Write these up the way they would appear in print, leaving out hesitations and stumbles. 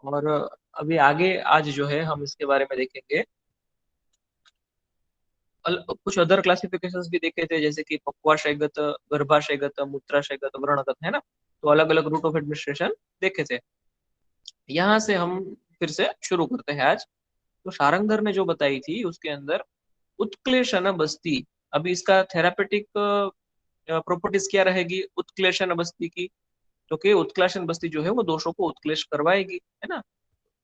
और अभी आगे आज जो है हम इसके बारे में देखेंगे। कुछ अदर क्लासिफिकेशंस भी देखे थे, जैसे कि पक्वाशयगत, गर्भाशयगत, मूत्राशयगत, व्रणगत, है ना। तो अलग अलग रूट ऑफ एडमिनिस्ट्रेशन देखे थे। यहाँ से हम फिर से शुरू करते हैं आज। तो शारंगधर ने जो बताई थी उसके अंदर उत्क्लेशन बस्ती। अभी इसका थेरापेटिक प्रॉपर्टीज क्या रहेगी उत्क्लेशन बस्ती की? तो कि उत्क्लेशन बस्ती जो है वो दोषों को उत्क्लेश करवाएगी, है ना।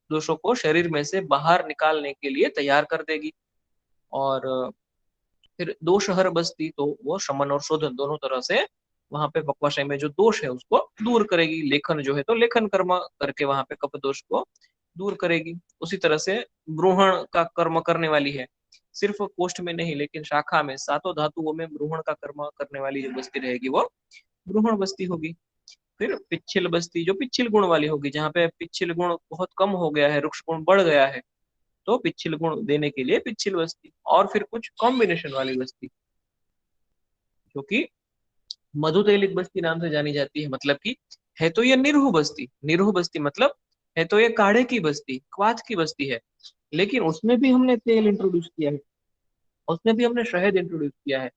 दोषों को शरीर में से बाहर निकालने के लिए तैयार कर देगी। और फिर दोषहर बस्ती, तो वो शमन और शोधन दोनों तरह से वहां पे पक्वाशय में जो दोष है उसको दूर करेगी। लेखन जो है तो लेखन कर्म करके वहां पे कफ दोष को दूर करेगी। उसी तरह से ब्रूहण का कर्म करने वाली है, सिर्फ कोष्ठ में नहीं लेकिन शाखा में, सातों धातुओं में ब्रूहण का कर्म करने वाली जो बस्ती रहेगी वो ब्रूहण बस्ती होगी। फिर पिच्छिल बस्ती, जो पिच्छिल गुण वाली होगी, जहाँ पे पिच्छिल गुण बहुत कम हो गया है, रुक्ष गुण बढ़ गया है, तो पिच्छिल गुण देने के लिए पिच्छिल बस्ती। और फिर कुछ कॉम्बिनेशन वाली बस्ती जो कि मधुतैलिक बस्ती नाम से जानी जाती है। मतलब कि है तो ये निरहु बस्ती, निरहु बस्ती मतलब है तो ये काढ़े की बस्ती, क्वाथ की बस्ती है, लेकिन उसमें भी हमने तेल इंट्रोड्यूस किया है, उसमें भी हमने शहद इंट्रोड्यूस किया है।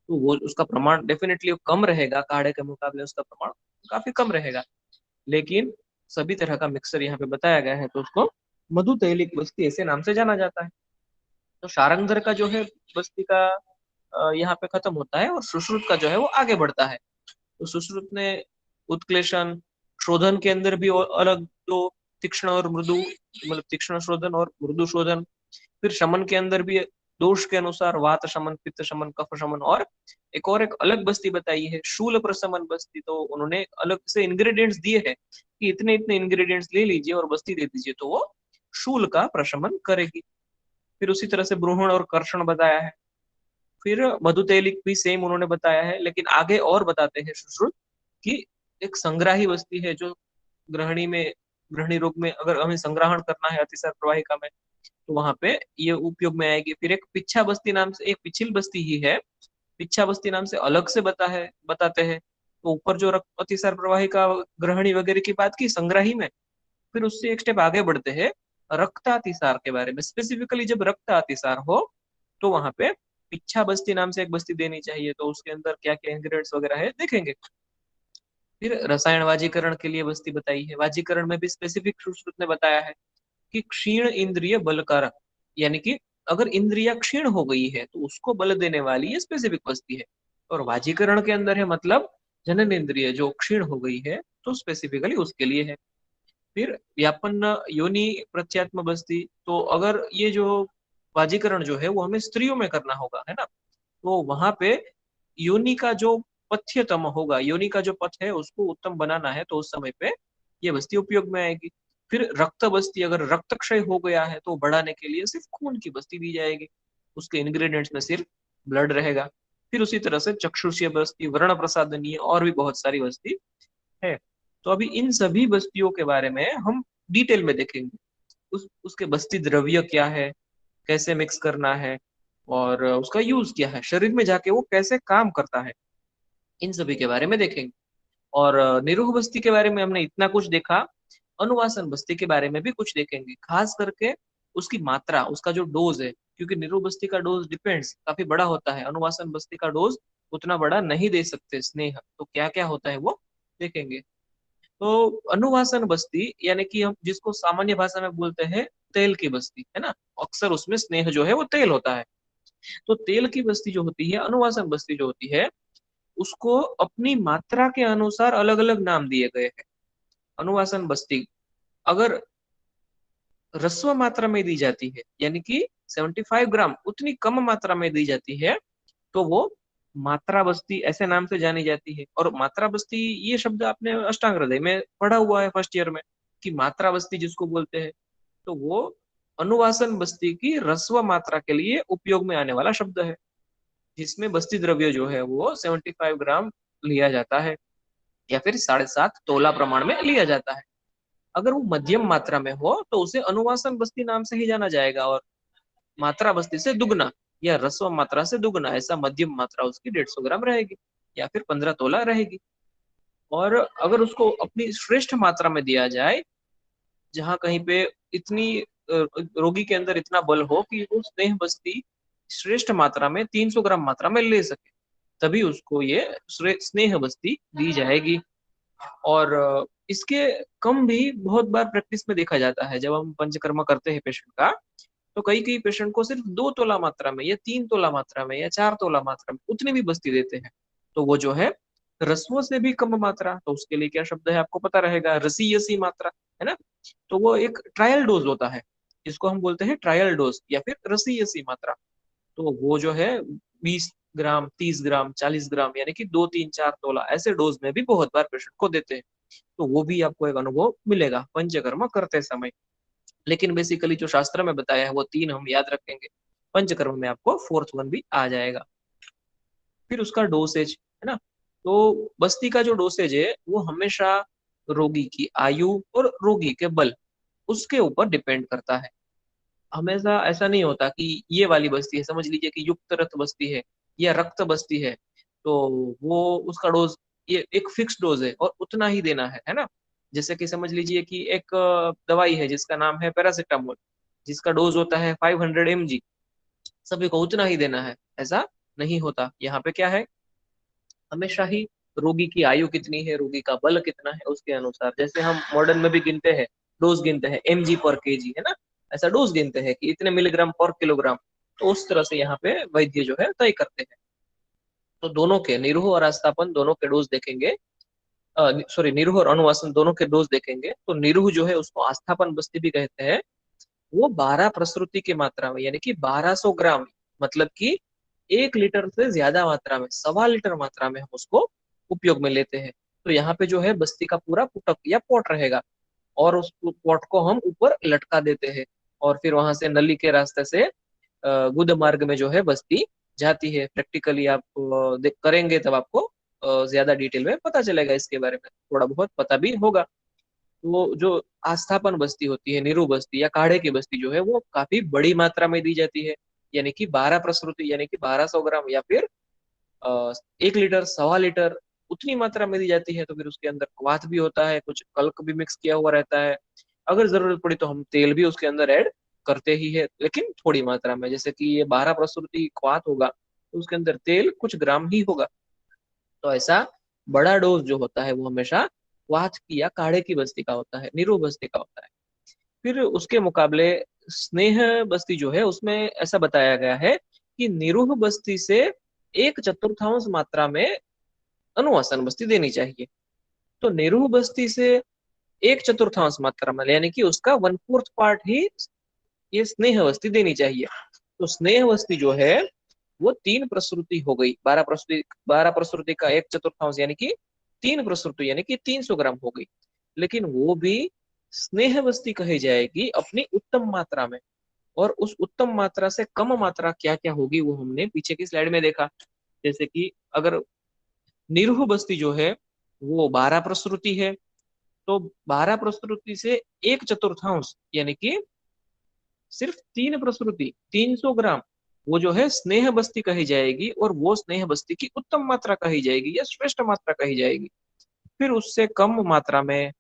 तो वो उसका प्रमाण डेफिनेटली कम रहेगा, काढ़े के मुकाबले उसका प्रमाण काफी कम रहेगा। लेकिन सभी तरह का मिक्सर यहाँ पे बताया गया है, तो उसको मधु तैलिक बस्ती ऐसे नाम से जाना जाता है। तो शारंगधर का जो है बस्ती का यहाँ पे खत्म होता है, और सुश्रुत का जो है वो आगे बढ़ता है। तो सुश्रुत ने उत्क्लेशन, शोधन के अंदर भी अलग दो, तीक्ष्ण और मृदु, मतलब तीक्ष्ण शोधन और मृदु शोधन। फिर शमन के अंदर भी दोष के अनुसार वात शमन, पित्त शमन, कफ शमन, और एक अलग बस्ती बताई है शूल प्रशमन बस्ती। तो उन्होंने अलग से इंग्रेडिएंट्स दिए हैं कि इतने इतने इंग्रेडिएंट्स ले लीजिए और बस्ती दे दीजिए तो वो शूल का प्रशमन करेगी। फिर उसी तरह से ब्रूहण और कर्षण बताया है। फिर मधुतैलिक भी सेम उन्होंने बताया है, लेकिन आगे और बताते हैं सुश्रुत कि एक संग्राही बस्ती है, जो ग्रहणी में, ग्रहणी रोग में अगर हमें संग्रहण करना है अतिसार प्रवाहिका में, तो वहां पे ये उपयोग में आएगी। फिर एक पिच्छा बस्ती नाम से एक पिछिल बस्ती ही है, पिच्छा बस्ती नाम से अलग से बताते हैं। तो ऊपर जो रक्त अतिसार प्रवाहिका ग्रहणी वगैरह की बात की संग्राही में, फिर उससे एक स्टेप आगे बढ़ते हैं रक्तातिसार के बारे में। स्पेसिफिकली जब रक्तातिसार हो तो वहां पे पिच्छा बस्ती नाम से एक बस्ती देनी चाहिए। तो उसके अंदर क्या क्या इंग्रेडिएंट्स वगैरह है देखेंगे। फिर रसायन वाजीकरण के लिए बस्ती बताई है। वाजीकरण में भी स्पेसिफिक सुश्रुत ने बताया है कि क्षीण इंद्रिय बलकारक, यानी कि अगर इंद्रिया क्षीण हो गई है तो उसको बल देने वाली ये स्पेसिफिक बस्ती है। और वाजीकरण के अंदर है मतलब जनन इंद्रिय जो क्षीण हो गई है तो स्पेसिफिकली उसके लिए है। फिर व्यापन्न योनि प्रत्यात्म बस्ती, तो अगर ये जो वाजीकरण जो है वो हमें स्त्रियों में करना होगा, है ना, तो वहां पे योनि का जो पथ्यतम होगा, योनि का जो पथ है उसको उत्तम बनाना है, तो उस समय पे ये बस्ती उपयोग में आएगी। फिर रक्त बस्ती, अगर रक्त क्षय हो गया है तो बढ़ाने के लिए सिर्फ खून की बस्ती दी जाएगी, उसके इंग्रेडिएंट्स में सिर्फ ब्लड रहेगा। फिर उसी तरह से चक्षुषीय बस्ती, वर्ण प्रसादनीय, और भी बहुत सारी बस्ती है। तो अभी इन सभी बस्तियों के बारे में हम डिटेल में देखेंगे। उसके बस्ती द्रव्य क्या है, कैसे मिक्स करना है, और उसका यूज क्या है, शरीर में जाके वो कैसे काम करता है, इन सभी के बारे में देखेंगे। और निरूह बस्ती के बारे में हमने इतना कुछ देखा। अनुवासन बस्ती के बारे में भी कुछ देखेंगे, खास करके उसकी मात्रा, उसका जो डोज है, क्योंकि निरूह बस्ती का डोज डिपेंड्स काफी बड़ा होता है, अनुवासन बस्ती का डोज उतना बड़ा नहीं दे सकते स्नेह। तो क्या क्या होता है वो देखेंगे। तो अनुवासन बस्ती यानी कि हम जिसको सामान्य भाषा में बोलते हैं तेल की बस्ती, है ना, अक्सर उसमें स्नेह जो है वो तेल होता है। तो तेल की बस्ती जो होती है, अनुवासन बस्ती जो होती है, उसको अपनी मात्रा के अनुसार अलग अलग नाम दिए गए हैं। अनुवासन बस्ती अगर रस्व मात्रा में दी जाती है, यानी कि 75 ग्राम, उतनी कम मात्रा में दी जाती है, तो वो मात्रा बस्ती ऐसे नाम से जानी जाती है। और मात्रा बस्ती, ये शब्द आपने अष्टांग हृदय में पढ़ा हुआ है फर्स्ट ईयर में, कि मात्रा बस्ती जिसको बोलते हैं, तो वो अनुवासन बस्ती की रस्व मात्रा के लिए उपयोग में आने वाला शब्द है, जिसमें बस्ती द्रव्य जो है वो 75 ग्राम लिया जाता है, या फिर 7.5 तोला प्रमाण में लिया जाता है। अगर वो मध्यम मात्रा में हो तो उसे अनुवासन बस्ती नाम से ही जाना जाएगा, और मात्रा बस्ती से दुगना या रस्व मात्रा से दुगना, ऐसा मध्यम मात्रा उसकी 150 ग्राम रहेगी, या फिर 15 तोला रहेगी। और अगर उसको अपनी श्रेष्ठ मात्रा में दिया जाए जहाँ कहीं पे इतनी रोगी के अंदर इतना बल हो कि वो स्नेह बस्ती श्रेष्ठ मात्रा में 300 ग्राम मात्रा में ले सके, तभी उसको ये स्नेह बस्ती दी जाएगी। और इसके कम भी बहुत बार प्रैक्टिस में देखा जाता है। जब हम पंचकर्मा करते हैं पेशेंट का, तो कई कई पेशेंट को सिर्फ 2 तोला मात्रा में या 3 तोला मात्रा में या 4 तोला मात्रा में उतनी भी बस्ती देते हैं। तो वो जो है रसवों से भी कम मात्रा, तो उसके लिए क्या शब्द है आपको पता रहेगा, रसीयसी मात्रा, है ना। तो वो एक ट्रायल डोज होता है, जिसको हम बोलते हैं ट्रायल डोज या फिर रसीयसी मात्रा। तो वो जो है 20 ग्राम, 30 ग्राम, 40 ग्राम, यानी कि 2, 3, 4 तोला ऐसे डोज में भी बहुत बार पेशेंट को देते हैं। तो वो भी आपको एक अनुभव मिलेगा पंचकर्मा करते समय। लेकिन बेसिकली जो शास्त्र में बताया है वो 3 हम याद रखेंगे, पंचकर्म में आपको फोर्थ वन भी आ जाएगा। फिर उसका डोसेज, है ना। तो बस्ती का जो डोसेज है वो हमेशा रोगी की आयु और रोगी के बल, उसके ऊपर डिपेंड करता है। हमेशा ऐसा नहीं होता कि ये वाली बस्ती है, समझ लीजिए कि युक्त रक्त बस्ती है या रक्त बस्ती है, तो वो उसका डोज ये एक फिक्स डोज है और उतना ही देना है ना। जैसे कि समझ लीजिए कि एक दवाई है जिसका नाम है पैरासिटामोल, जिसका डोज होता है 500 mg, सभी को उतना ही देना है, ऐसा नहीं होता। यहाँ पे क्या है, हमेशा ही रोगी की आयु कितनी है, रोगी का बल कितना है, उसके अनुसार, जैसे हम मॉडर्न में भी गिनते हैं, डोज गिनते हैं mg/kg, है ना, ऐसा डोज गिनते हैं कि इतने मिलीग्राम/किलोग्राम। तो उस तरह से यहाँ पे वैद्य जो है तय करते हैं। तो दोनों के, निरूह और आस्थापन दोनों के डोज देखेंगे, सॉरी, निरूह और अनुवासन दोनों के डोज देखेंगे। तो निरूह जो है उसको आस्थापन बस्ती भी कहते हैं, वो 12 प्रसृति की मात्रा में, यानी कि 1200 ग्राम, मतलब कि 1 लीटर से ज्यादा मात्रा में, 1.25 लीटर मात्रा में हम उसको उपयोग में लेते हैं। तो यहाँ पे जो है बस्ती का पूरा पुटक या पॉट रहेगा, और उस पॉट को हम ऊपर लटका देते हैं, और फिर वहां से नली के रास्ते से गुद मार्ग में जो है बस्ती जाती है। प्रैक्टिकली आप देख करेंगे तब आपको ज्यादा डिटेल में पता चलेगा, इसके बारे में थोड़ा बहुत पता भी होगा। वो जो आस्थापन बस्ती होती है, नीरू बस्ती या काढ़े की बस्ती जो है, वो काफी बड़ी मात्रा में दी जाती है, यानी कि 12 प्रसृति, यानी कि 1200 ग्राम, या फिर 1 लीटर, 1.25 लीटर, उतनी मात्रा में दी जाती है। तो फिर उसके अंदर क्वाथ भी होता है, कुछ कल्क भी मिक्स किया हुआ रहता है। अगर जरूरत पड़ी तो हम तेल भी उसके अंदर ऐड करते ही है, लेकिन थोड़ी मात्रा में। जैसे कि ये 12 प्रसूति क्वाथ होगा, तो उसके अंदर तेल कुछ ग्राम ही होगा। तो ऐसा बड़ा डोज जो होता है वो हमेशा क्वाथ की या काढ़े की बस्ती का होता है, नीरो बस्ती का होता है। फिर उसके मुकाबले स्नेह बस्ती जो है, उसमें ऐसा बताया गया है कि निरूह बस्ती से 1/4 मात्रा में अनुवासन बस्ती देनी चाहिए। तो निरूह बस्ती से 1/4 मात्रा में, यानी कि उसका 1/4 पार्ट ही ये स्नेह बस्ती देनी चाहिए। तो स्नेह बस्ती जो है वो 3 प्रसूति हो गई, 12 प्रसूति, 12 प्रसूति का 1/4, यानी कि 3 प्रसूति, यानी कि 300 ग्राम हो गई। लेकिन वो भी स्नेह बस्ती कही जाएगी अपनी उत्तम मात्रा में। और उस उत्तम मात्रा से कम मात्रा क्या क्या होगी वो हमने पीछे की स्लाइड में देखा। जैसे कि अगर निरूह बस्ती जो है वो 12 प्रसूति है, तो 12 प्रसूति से 1/4, यानी कि सिर्फ 3 प्रसूति, 300 ग्राम, वो जो है स्नेह बस्ती कही जाएगी, और वो स्नेह बस्ती की उत्तम मात्रा कही जाएगी या श्रेष्ठ मात्रा कही जाएगी। फिर उससे कम मात्रा में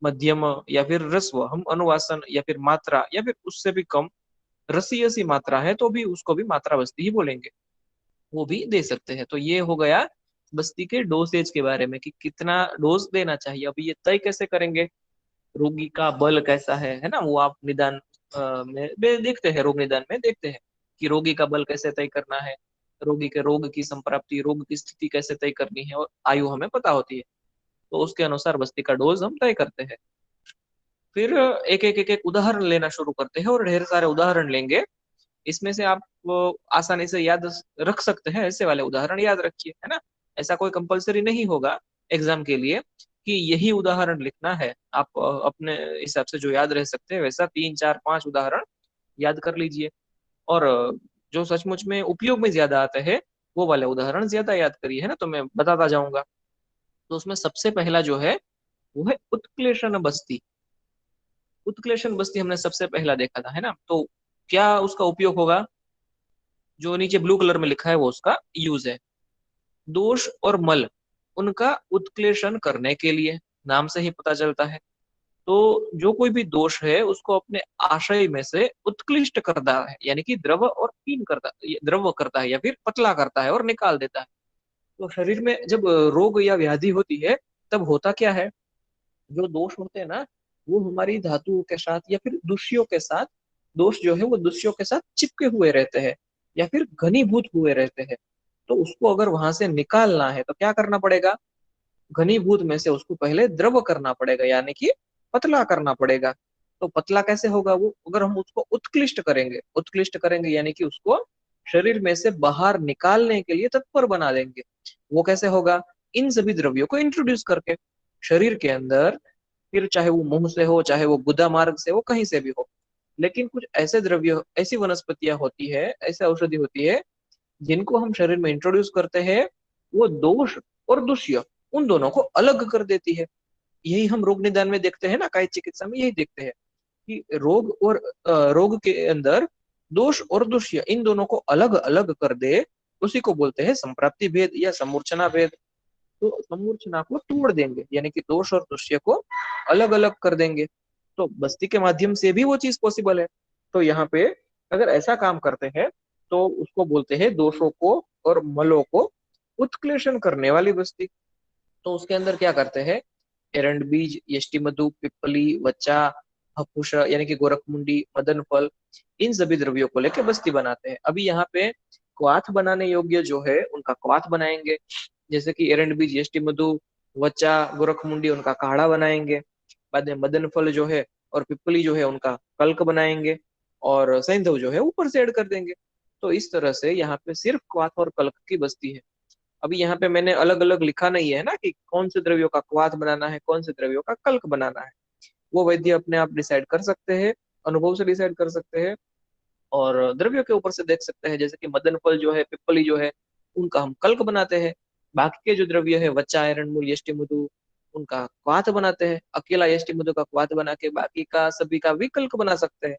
मध्यम या फिर रस्व, हम अनुवासन या फिर मात्रा, या फिर उससे भी कम रसीय सी मात्रा है, तो भी उसको भी मात्रा बस्ती ही बोलेंगे, वो भी दे सकते हैं। तो ये हो गया बस्ती के डोसेज के बारे में कि कितना डोज देना चाहिए। अभी ये तय कैसे करेंगे, रोगी का बल कैसा है ना, वो आप निदान में देखते हैं, रोग निदान में देखते हैं कि रोगी का बल कैसे तय करना है, रोगी के रोग की संप्राप्ति, रोग की स्थिति कैसे तय करनी है, और आयु हमें पता होती है। तो उसके अनुसार बस्ती का डोज हम तय करते हैं। फिर एक एक उदाहरण लेना शुरू करते हैं, और ढेर सारे उदाहरण लेंगे। इसमें से आप आसानी से याद रख सकते हैं, ऐसे वाले उदाहरण याद रखिए, है ना। ऐसा कोई कंपलसरी नहीं होगा एग्जाम के लिए कि यही उदाहरण लिखना है। आप अपने हिसाब से जो याद रह सकते हैं वैसा 3, 4, 5 उदाहरण याद कर लीजिए। और जो सचमुच में उपयोग में ज्यादा आते हैं वो वाले उदाहरण ज्यादा याद करिए, है ना। तो मैं बताता जाऊंगा। तो उसमें सबसे पहला जो है वो है उत्क्लेशन बस्ती। उत्क्लेशन बस्ती हमने सबसे पहला देखा था, है ना। तो क्या उसका उपयोग होगा, जो नीचे ब्लू कलर में लिखा है वो उसका यूज है। दोष और मल, उनका उत्क्लेशन करने के लिए, नाम से ही पता चलता है। तो जो कोई भी दोष है उसको अपने आशय में से उत्कृष्ट करता है, यानी कि द्रव करता है या फिर पतला करता है और निकाल देता है। तो शरीर में जब रोग या व्याधि होती है, तब होता क्या है, जो दोष होते हैं ना, वो हमारी धातुओं के साथ या फिर दूषियों के साथ, दोष जो है वो दूषियों के साथ चिपके हुए रहते हैं या फिर घनीभूत हुए रहते हैं। तो उसको अगर वहां से निकालना है तो क्या करना पड़ेगा, घनीभूत में से उसको पहले द्रव करना पड़ेगा, यानी कि पतला करना पड़ेगा। तो पतला कैसे होगा वो, अगर हम उसको उत्कृष्ट करेंगे यानी कि उसको शरीर में से बाहर निकालने के लिए तत्पर बना देंगे। वो कैसे होगा, इन सभी द्रव्यों को इंट्रोड्यूस करके शरीर के अंदर, फिर चाहे वो मुंह से हो, चाहे वो गुदा मार्ग से हो, कहीं से भी हो। लेकिन कुछ ऐसे द्रव्य, ऐसी वनस्पतियां होती है, ऐसे औषधि होती है, जिनको हम शरीर में इंट्रोड्यूस करते हैं, वो दोष और दुष्य उन दोनों को अलग कर देती है। यही हम रोग निदान में देखते हैं ना, काय चिकित्सा में यही देखते हैं कि रोग के अंदर दोष और दुष्य इन दोनों को अलग अलग कर दे, उसी को बोलते हैं संप्राप्ति भेद या समूर्छना भेद। तो समूर्छना को तोड़ देंगे, यानी कि दोष और दुष्य को अलग अलग कर देंगे। तो बस्ती के माध्यम से भी वो चीज पॉसिबल है। तो यहाँ पे अगर ऐसा काम करते हैं तो उसको बोलते हैं दोषों को और मलों को उत्क्लेशन करने वाली बस्ती। तो उसके अंदर क्या करते हैं, एरंड बीज, यष्टि मधु, पिपली, वच्चा, हपुष यानी कि गोरखमुंडी, मदन फल, इन सभी द्रव्यों को लेके बस्ती बनाते हैं। अभी यहाँ पे क्वाथ बनाने योग्य जो है उनका क्वाथ बनाएंगे, जैसे कि एरंड बीज, यष्टि मधु, वच्चा, गोरखमुंडी उनका काढ़ा बनाएंगे। बाद में मदन फल जो है और पिपली जो है उनका कल्क बनाएंगे, और सैंधव जो है ऊपर से ऐड कर देंगे। तो इस तरह से यहाँ पे सिर्फ क्वाथ और कल्क की बस्ती है। अभी यहाँ पे मैंने अलग अलग लिखा नहीं है ना कि कौन से द्रव्यों का क्वाथ बनाना है, कौन से द्रव्यों का कल्क बनाना है। वो वैद्य अपने आप डिसाइड कर सकते हैं, अनुभव से डिसाइड कर सकते हैं, और द्रव्यों के ऊपर से देख सकते हैं। जैसे कि मदन फल जो है, पिपली जो है, उनका हम कल्क बनाते हैं। बाकी के जो द्रव्य है, वच्चा, एरंडमूल, यष्टि मधु, उनका क्वाथ बनाते हैं। अकेला यष्टि मधु का क्वाथ बना के बाकी का सभी का विकल्प बना सकते हैं,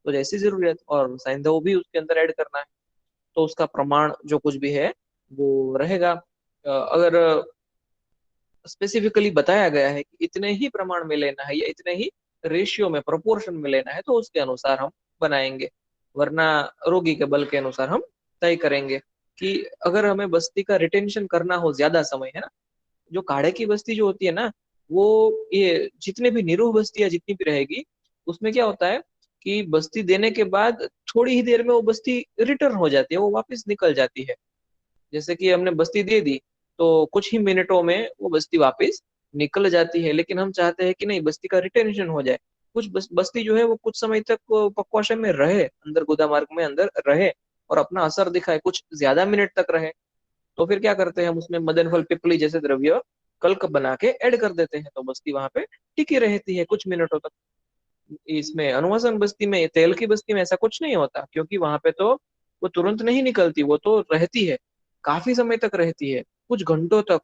तो जैसी जरूरत। और सैंधव भी उसके अंदर ऐड करना है, तो उसका प्रमाण जो कुछ भी है वो रहेगा। अगर स्पेसिफिकली बताया गया है कि इतने ही प्रमाण में लेना है या इतने ही रेशियो में, प्रोपोर्शन में लेना है, तो उसके अनुसार हम बनाएंगे। वरना रोगी के बल के अनुसार हम तय करेंगे। कि अगर हमें बस्ती का रिटेंशन करना हो ज्यादा समय, है ना, जो काढ़े की बस्ती जो होती है ना, वो ये जितने भी निरूह बस्तियां जितनी भी रहेगी, उसमें क्या होता है कि बस्ती देने के बाद थोड़ी ही देर में वो बस्ती रिटर्न हो जाती है, वो वापस निकल जाती है। जैसे कि हमने बस्ती दे दी तो कुछ ही मिनटों में वो बस्ती वापस निकल जाती है, लेकिन हम चाहते हैं कि नहीं, बस्ती का रिटेंशन हो जाए। कुछ बस्ती जो है वो कुछ समय तक पक्वाशय में रहे, अंदर गुदा मार्ग में अंदर रहे, और अपना असर दिखाए, कुछ ज्यादा मिनट तक रहे। तो फिर क्या करते हैं, हम उसमें मदन फल, पिपली जैसे द्रव्य कल्क बना के ऐड कर देते हैं, तो बस्ती वहां पे टिकी रहती है कुछ मिनटों तक। इसमें अनुवासन बस्ती में, तेल की बस्ती में ऐसा कुछ नहीं होता, क्योंकि वहां पे तो वो तुरंत नहीं निकलती, वो तो रहती है, काफी समय तक रहती है, कुछ घंटों तक।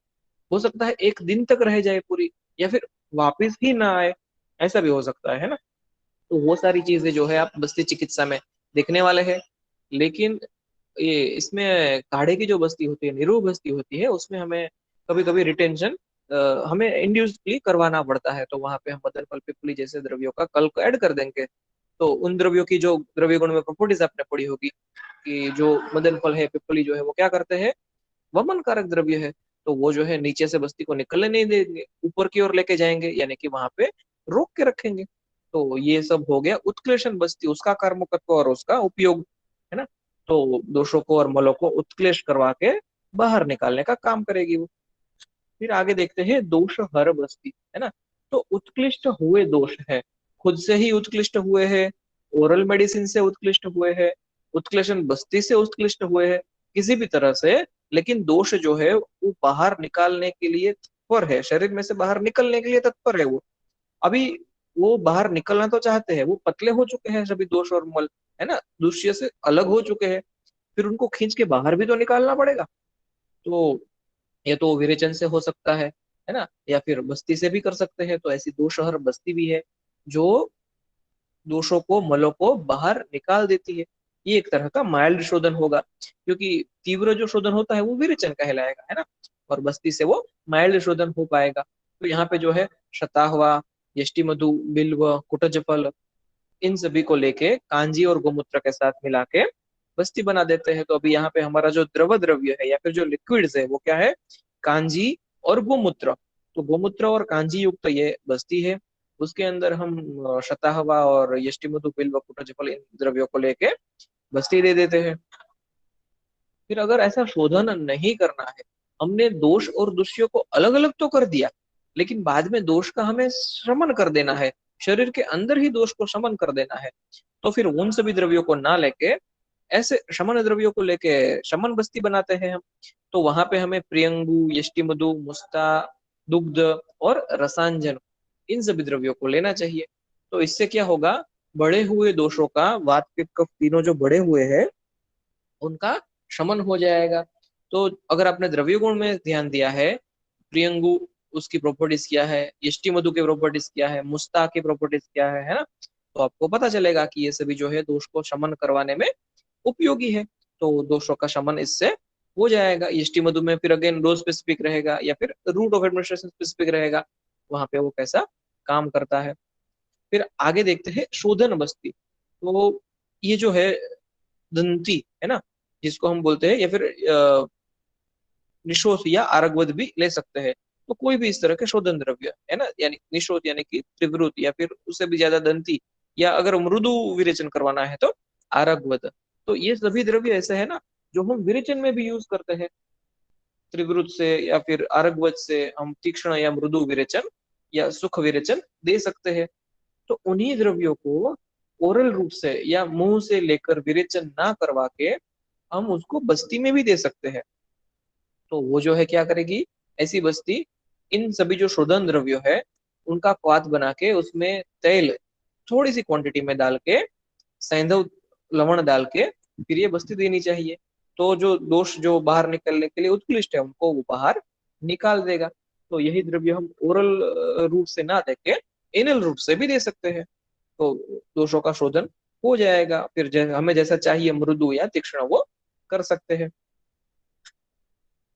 हो सकता है एक दिन तक रह जाए पूरी, या फिर वापिस ही ना आए, ऐसा भी हो सकता है ना। तो वो सारी चीजें जो है आप बस्ती चिकित्सा में देखने वाले हैं। लेकिन ये इसमें काढ़े की जो बस्ती होती है, निरूह बस्ती होती है, उसमें हमें कभी कभी रिटेंशन हमें इंड्यूसली करवाना पड़ता है। तो वहां पे हम मदर फल, पिपली जैसे द्रव्यों का कल्क ऐड कर देंगे। तो उन द्रव्यों की जो द्रव्य गुण में प्रॉपर्टीज आपने पढ़ी होगी, कि जो मदन फल है, पिपली जो है, वो क्या करते हैं, वमन कारक द्रव्य है। तो वो जो है नीचे से बस्ती को निकलने नहीं देंगे, ऊपर की ओर लेके जाएंगे, यानी कि वहां पे रोक के रखेंगे। तो ये सब हो गया उत्क्लेशन बस्ती, उसका कर्मकत्व और उसका उपयोग, है ना। तो दोषों को और मलों को उत्क्लेश करवा के बाहर निकालने का काम करेगी वो। फिर आगे देखते हैं दोष हर बस्ती, है ना। तो उत्कृष्ट हुए दोष है, खुद से ही उत्कृष्ट हुए हैं, ओरल मेडिसिन से उत्कृष्ट हुए हैं, उत्क्लेशन बस्ती से उत्कृष्ट हुए हैं, किसी भी तरह से। लेकिन दोष जो है वो बाहर निकालने के लिए तत्पर है, शरीर में से बाहर निकलने के लिए तत्पर है वो। अभी वो बाहर निकलना तो चाहते हैं, वो पतले हो चुके हैं सभी दोष और मल, है ना, दूसरे से अलग हो चुके हैं। फिर उनको खींच के बाहर भी तो निकालना पड़ेगा। तो ये तो विरेचन से हो सकता है ना, या फिर बस्ती से भी कर सकते हैं। तो ऐसी दो शहर बस्ती भी है जो दोषों को, मलों को बाहर निकाल देती है। ये एक तरह का माइल्ड शोधन होगा, क्योंकि तीव्र जो शोधन होता है वो विरेचन कहलाएगा, है ना, और बस्ती से वो माइल्ड शोधन हो पाएगा। तो यहाँ पे जो है शता हुआ, यष्टि मधु, बिल्व, कुटज फल, इन सभी को लेके कांजी और गोमूत्र के साथ मिला के बस्ती बना देते हैं। तो अभी यहाँ पे हमारा जो द्रव द्रव्य है या फिर जो लिक्विड्स है वो क्या है, कांजी और गोमूत्र। तो गोमूत्र और कांजी युक्त ये बस्ती है। उसके अंदर हम शताहवा और यष्टि मधु, बिल्व, कुटज फल इन द्रव्यों को लेके बस्ती दे देते हैं। फिर अगर ऐसा शोधन नहीं करना है, हमने दोष और दुष्यों को अलग अलग तो कर दिया, लेकिन बाद में दोष का हमें शमन कर देना है, शरीर के अंदर ही दोष को शमन कर देना है। तो फिर उन सभी द्रव्यों को ना लेके ऐसे शमन द्रव्यों को लेके शमन बस्ती बनाते हैं हम। तो वहां पे हमें प्रियंगु, यष्टि मधु, मुस्ता, दुग्ध और रसांजन, इन सभी द्रव्यों को लेना चाहिए। तो इससे क्या होगा, बढ़े हुए दोषों का, वात पित्त कफ तीनों जो बढ़े हुए हैं उनका शमन हो जाएगा। तो अगर आपने द्रव्य गुण में ध्यान दिया है, प्रियंगु उसकी प्रॉपर्टीज क्या है, यष्टि मधु की प्रॉपर्टीज क्या है, मुस्ता की प्रॉपर्टीज क्या है ना, तो आपको पता चलेगा कि ये सभी जो है दोष को शमन करवाने में उपयोगी है। तो दोषों का शमन इससे हो जाएगा। यष्टि मधु में फिर अगेन डोज स्पेसिफिक रहेगा या फिर रूट ऑफ एडमिनिस्ट्रेशन स्पेसिफिक रहेगा, वहां पे वो कैसा काम करता है। फिर आगे देखते हैं शोधन बस्ती। तो ये जो है दंती है ना, जिसको हम बोलते हैं, या फिर निशोथ या आरगवद भी ले सकते हैं। तो कोई भी इस तरह के शोधन द्रव्य है ना, यानी निशोथ यानी कि त्रिवृत, या फिर उससे भी ज्यादा दंती, या अगर मृदु विरेचन करवाना है तो आरगवद। तो ये सभी द्रव्य ऐसे है ना जो हम विरेचन में भी यूज करते हैं। त्रिवृत से या फिर आरगवद से हम तीक्ष्ण या मृदु विरेचन या सुख विरेचन दे सकते हैं। तो उन्हीं द्रव्यों को ओरल रूप से या मुंह से लेकर विरेचन ना करवा के हम उसको बस्ती में भी दे सकते हैं। तो वो जो है क्या करेगी, ऐसी बस्ती इन सभी जो शोधन द्रव्य है उनका क्वाथ बना के उसमें तेल थोड़ी सी क्वांटिटी में डाल के, सैंधव लवण डाल के फिर ये बस्ती देनी चाहिए। तो जो दोष जो बाहर निकलने के लिए उत्कृष्ट है उनको वो बाहर निकाल देगा। तो यही द्रव्य हम ओरल रूट से ना देके एनल रूट से भी दे सकते हैं। तो दोषों का शोधन हो जाएगा। फिर हमें जैसा चाहिए मृदु या तीक्ष्ण वो कर सकते हैं।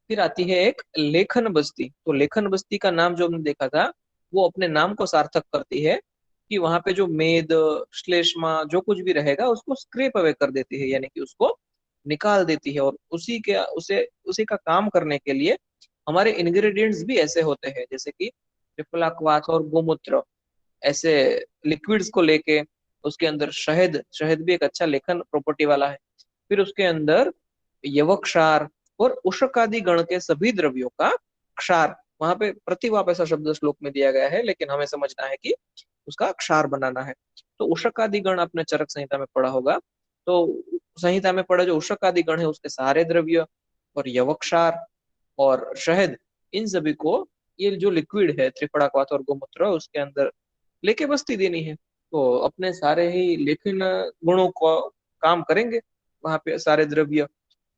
फिर आती है एक लेखन बस्ती। तो लेखन बस्ती का नाम जो हमने देखा था वो अपने नाम को सार्थक करती है कि वहां पे जो मेद, श्लेष्मा जो कुछ भी रहेगा उसको स्क्रैप अवे कर देती है, यानी कि उसको निकाल देती है। और उसी का काम करने के लिए हमारे इंग्रेडिएंट्स भी ऐसे होते हैं, जैसे कि त्रिफला क्वाथ और गोमूत्र, ऐसे लिक्विड्स को लेके उसके अंदर शहद, शहद भी एक अच्छा लेखन प्रॉपर्टी वाला है। फिर उसके अंदर यवक्षार और उषक आदि गण के सभी द्रव्यों का क्षार, वहां पे प्रतिवाप ऐसा शब्द श्लोक में दिया गया है, लेकिन हमें समझना है कि उसका क्षार बनाना है। तो उषक आदि गण आपने चरक संहिता में पढ़ा होगा। तो संहिता में पढ़ा जो उषक आदि गण है उसके सारे द्रव्य और यवक्षार और शहद, इन सभी को ये जो लिक्विड है त्रिफला क्वाथ और गोमूत्र उसके अंदर लेके बस्ती देनी है। तो अपने सारे ही लेखन गुणों को काम करेंगे वहां पे सारे द्रव्य।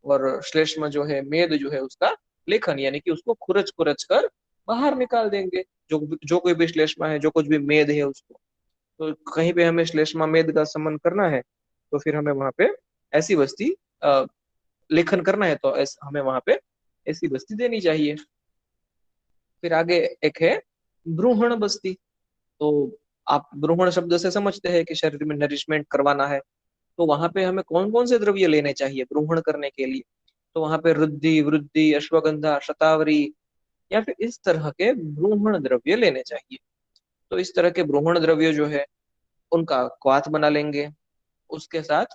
और श्लेष्म जो है, मेद जो है, उसका लेखन यानी कि उसको खुरच खुरच कर बाहर निकाल देंगे। जो कोई भी श्लेष्मा है, जो कुछ भी मेद है उसको, तो कहीं पे हमें श्लेष्मा मेद का समन करना है तो फिर हमें वहां पे ऐसी बस्ती लेखन करना है तो हमें वहां पे ऐसी बस्ती देनी चाहिए। फिर आगे एक है ब्रूहण बस्ती। तो आप ब्रूहण शब्द से समझते हैं कि शरीर में नरिशमेंट करवाना है। तो वहां पे हमें कौन कौन से द्रव्य लेने चाहिए ब्रूहण करने के लिए। तो वहां पे रुद्धि, वृद्धि, अश्वगंधा, शतावरी या फिर इस तरह के ब्रूहण द्रव्य लेने चाहिए। तो इस तरह के ब्रूहण द्रव्य जो है उनका क्वाथ बना लेंगे। उसके साथ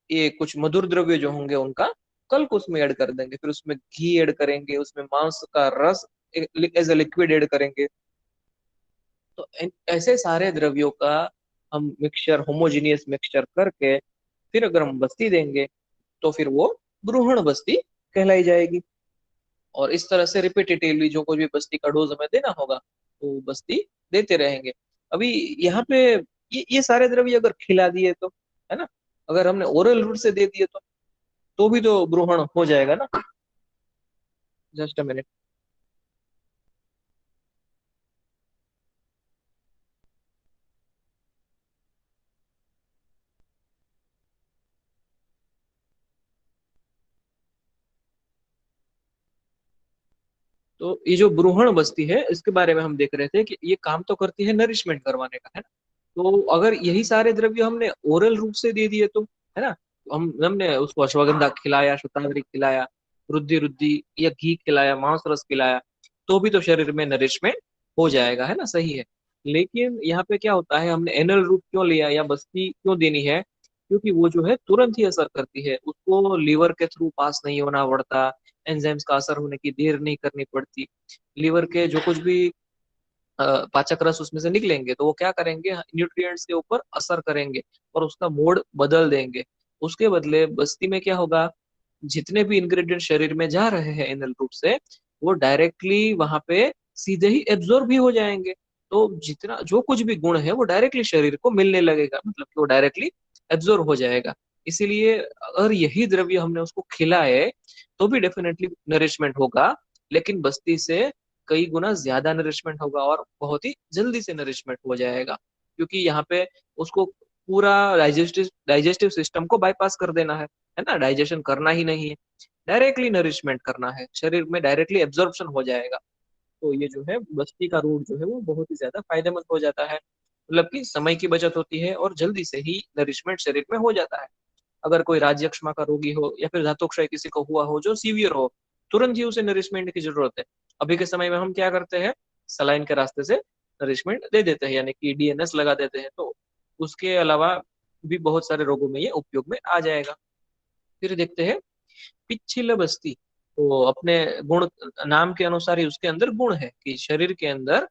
ये कुछ मधुर द्रव्य जो होंगे उनका कल्प उसमें ऐड कर देंगे। फिर उसमें घी ऐड करेंगे, उसमें मांस का रस एज ए लिक्विड ऐड करेंगे। तो ऐसे सारे द्रव्यों का हम मिक्सचर, होमोजीनियस मिक्सचर करके फिर अगर हम बस्ती देंगे तो फिर वो ब्रूहण बस्ती कहलाई जाएगी। और इस तरह से रिपीटेटिवली जो कोई भी बस्ती का डोज हमें देना होगा तो बस्ती देते रहेंगे। अभी यहाँ पे ये सारे द्रव्य अगर खिला दिए तो, है ना, अगर हमने ओरल रूट से दे दिए तो भी तो ब्रूहण हो जाएगा ना। Just a minute. तो ये जो ब्रूहण बस्ती है इसके बारे में हम देख रहे थे कि ये काम तो करती है नरिशमेंट करवाने का, है ना। तो अगर यही सारे द्रव्य हमने ओरल रूप से दे दिए तो, है ना, हमने उसको अश्वगंधा खिलाया, शतावरी खिलाया, रुद्धि रुद्धि या घी खिलाया, मांस रस खिलाया, तो भी तो शरीर में नरिशमेंट हो जाएगा, है ना, सही है। लेकिन यहाँ पे क्या होता है, हमने एनल रूट क्यों लिया या बस्ती क्यों देनी है, क्योंकि वो जो है तुरंत ही असर करती है, उसको लीवर के थ्रू पास नहीं होना पड़ता, एंजाइम्स का असर होने की देर नहीं करनी पड़ती। लीवर के जो कुछ भी पाचक रस उसमें से निकलेंगे तो वो क्या करेंगे, न्यूट्रिएंट्स के ऊपर असर करेंगे और उसका मोड बदल देंगे। उसके बदले बस्ती में क्या होगा, जितने भी इंग्रेडिएंट शरीर में जा रहे हैं एनल रूट से, वो डायरेक्टली वहां पे सीधे ही एब्जॉर्ब भी हो जाएंगे। तो जितना जो कुछ भी गुण है वो डायरेक्टली शरीर को मिलने लगेगा, मतलब कि वो डायरेक्टली एब्जॉर्ब हो जाएगा। इसीलिए अगर यही द्रव्य हमने उसको खिलाए तो भी डेफिनेटली नरिशमेंट होगा, लेकिन बस्ती से कई गुना ज्यादा नरिशमेंट होगा और बहुत ही जल्दी से नरिशमेंट हो जाएगा, क्योंकि यहाँ पे उसको पूरा डाइजेस्टिव सिस्टम को बाईपास कर देना है ना, डाइजेशन करना ही नहीं है, डायरेक्टली नरिशमेंट करना है, शरीर में डायरेक्टली एब्जॉर्प्शन हो जाएगा। तो ये जो है बस्ती का रूट जो है वो बहुत ही ज्यादा फायदेमंद हो जाता है, मतलब कि समय की बचत होती है और जल्दी से ही नरिशमेंट शरीर में हो जाता है। अगर कोई राज्यक्षमा का रोगी हो या फिर धातुक्षय किसी को हुआ हो जो सीवियर हो, तुरंत ही उसे नरिशमेंट की जरूरत है। अभी के समय में हम क्या करते हैं, सलाइन के रास्ते से नरिशमेंट दे देते हैं, यानी कि डीएनएस लगा देते हैं। तो उसके अलावा भी बहुत सारे रोगों में ये उपयोग में आ जाएगा। फिर देखते हैं पिच्छिल बस्ती। तो अपने गुण, नाम के अनुसार ही उसके अंदर गुण है कि शरीर के अंदर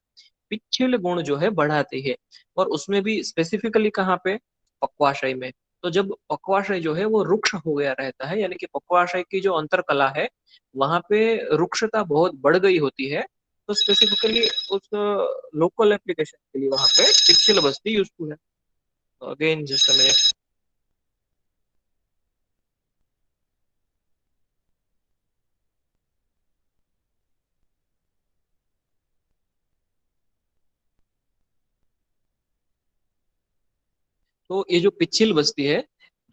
पिच्छिल गुण जो है बढ़ाती है, और उसमें भी स्पेसिफिकली कहाँ पे, पक्वाशय में। तो जब पक्वाशय जो है वो रुक्ष हो गया रहता है, यानी कि पक्वाशय की जो अंतर कला है वहां पे रुक्षता बहुत बढ़ गई होती है, तो स्पेसिफिकली उस लोकल एप्लीकेशन के लिए वहां पे पिच्छिल बस्ती यूजफुल है। तो अगेन जस्ट अ मिनट। तो ये जो पिच्छिल बस्ती है,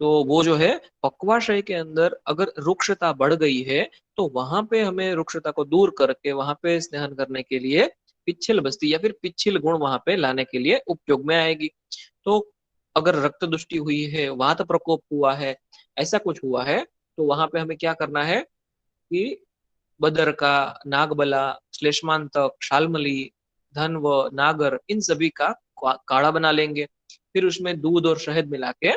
तो वो जो है पक्वाशय के अंदर अगर रुक्षता बढ़ गई है, तो वहां पे हमें रुक्षता को दूर करके वहां पे स्नान करने के लिए पिच्छिल बस्ती या फिर पिच्छिल गुण वहां पे लाने के लिए उपयोग में आएगी। तो अगर रक्त दुष्टि हुई है, वात प्रकोप हुआ है, ऐसा कुछ हुआ है, तो वहां पे हमें क्या करना है कि बदरका, नागबला, श्लेष्मांतक, शाल्मली, धन्व, नागर, इन सभी का काढ़ा बना लेंगे। फिर उसमें दूध और शहद मिला के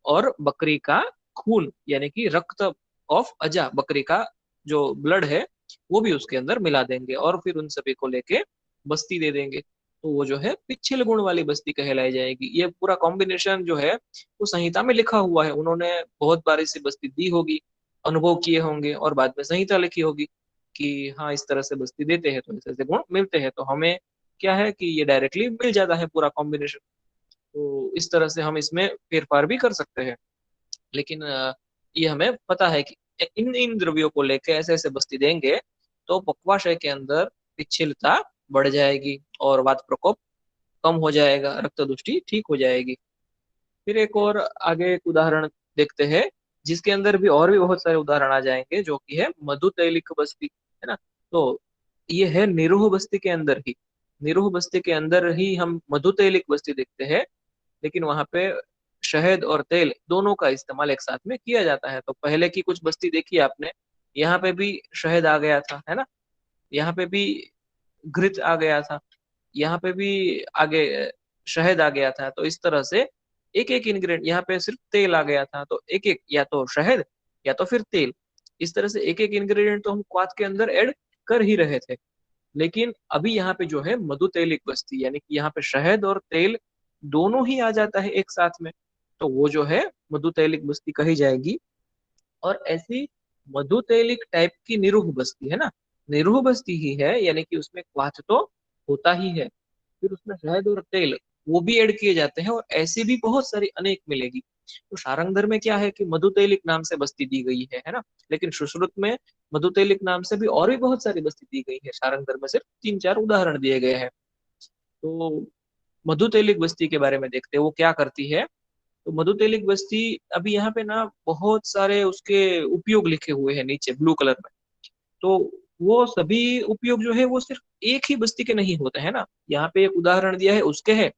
और बकरी का खून यानी कि रक्त ऑफ अजा, बकरी का जो ब्लड है वो भी उसके अंदर मिला देंगे और फिर उन सभी को लेके बस्ती दे देंगे। तो वो जो है पिच्छिल गुण वाली बस्ती कहलाई जाएगी। ये पूरा कॉम्बिनेशन जो है वो संहिता में लिखा हुआ है, उन्होंने बहुत बार इसी बस्ती दी होगी, अनुभव किए होंगे और बाद में संहिता लिखी होगी कि हाँ इस तरह से बस्ती देते हैं तो ऐसे ऐसे गुण मिलते हैं। तो हमें क्या है कि ये डायरेक्टली मिल जाता है पूरा कॉम्बिनेशन। तो इस तरह से हम इसमें फेरफार भी कर सकते हैं। लेकिन ये हमें पता है कि इन इन द्रव्यों को लेके ऐसे ऐसे बस्ती देंगे तो पक्वाशय के अंदर पिच्छिलता बढ़ जाएगी और वात प्रकोप कम हो जाएगा, रक्त दुष्टि ठीक हो जाएगी। फिर एक और आगे एक उदाहरण देखते हैं, जिसके अंदर भी और भी बहुत सारे उदाहरण आ जाएंगे, जो कि है मधु तैलिक बस्ती, है ना। तो ये है निरूह बस्ती के अंदर ही, निरूह बस्ती के अंदर ही हम मधु तैलिक बस्ती देखते हैं, लेकिन वहां पे शहद और तेल दोनों का इस्तेमाल एक साथ में किया जाता है। तो पहले की कुछ बस्ती देखी आपने, यहाँ पे भी शहद आ गया था, है ना, यहाँ पे भी घृत आ गया था, यहाँ पे भी आगे शहद आ गया था। तो इस तरह से एक एक इंग्रेडिएंट, यहाँ पे सिर्फ तेल आ गया था तो एक एक, या तो शहद या तो फिर तेल, इस तरह से एक एक इंग्रेडिएंट तो हम क्वाथ के अंदर ऐड कर ही रहे थे। लेकिन अभी यहाँ पे जो है मधु तैलिक बस्ती, यानी कि यहाँ पे शहद और तेल दोनों ही आ जाता है एक साथ में, तो वो जो है मधु तैलिक बस्ती कही जाएगी। और ऐसी मधु तैलिक टाइप की निरूह बस्ती, है ना, निरूह बस्ती ही है, यानी कि उसमें क्वाथ तो होता ही है, फिर उसमें शहद और तेल वो भी ऐड किए जाते हैं, और ऐसी भी बहुत सारी अनेक मिलेगी। तो सारंगधर में क्या है कि मधु तैलिक नाम से बस्ती दी गई है ना, लेकिन सुश्रुत में मधु तैलिक नाम से भी और भी बहुत सारी बस्ती दी गई है, सारंगधर में सिर्फ तीन चार उदाहरण दिए गए हैं। तो मधु तैलिक बस्ती के बारे में देखते हैं वो क्या करती है। तो मधु तैलिक बस्ती, अभी यहाँ पे ना बहुत सारे उसके उपयोग लिखे हुए हैं नीचे ब्लू कलर में। तो वो सभी उपयोग जो है वो सिर्फ एक ही बस्ती के नहीं होते हैं ना। यहाँ पे एक उदाहरण दिया है उसके है,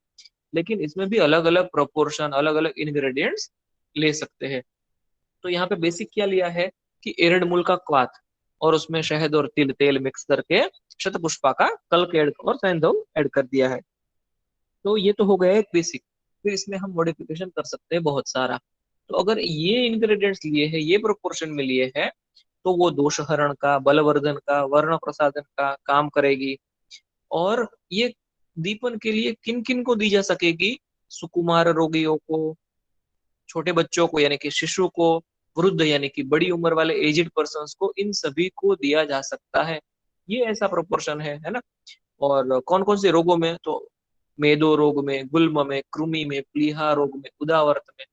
लेकिन इसमें भी अलग अलग प्रोपोर्शन, अलग अलग इंग्रेडिएंट्स ले सकते हैं। तो यहाँ पे बेसिक क्या लिया है कि एरंड मूल का क्वाथ और उसमें शहद और तिल तेल मिक्स करके शतपुष्पा का कल्क ऐड और सैंधव ऐड कर दिया है। तो ये तो हो गया एक बेसिक। फिर इसमें हम मॉडिफिकेशन कर सकते हैं बहुत सारा। तो अगर ये इंग्रेडिएंट्स लिए हैं, ये प्रोपोर्शन में लिए हैं, तो वो दोषहरण का, बलवर्धन का, वर्ण प्रसाधन का काम करेगी। और ये दीपन के लिए किन किन को दी जा सकेगी? सुकुमार रोगियों को, छोटे बच्चों को यानी कि शिशु को, वृद्ध यानी कि बड़ी उम्र वाले एजिड पर्सन्स को, इन सभी को दिया जा सकता है। ये ऐसा प्रोपोर्शन है ना। और कौन कौन से रोगों में? तो मेदो रोग में, गुल्म में, कृमि में, प्लीहा रोग में, उदावर्त में,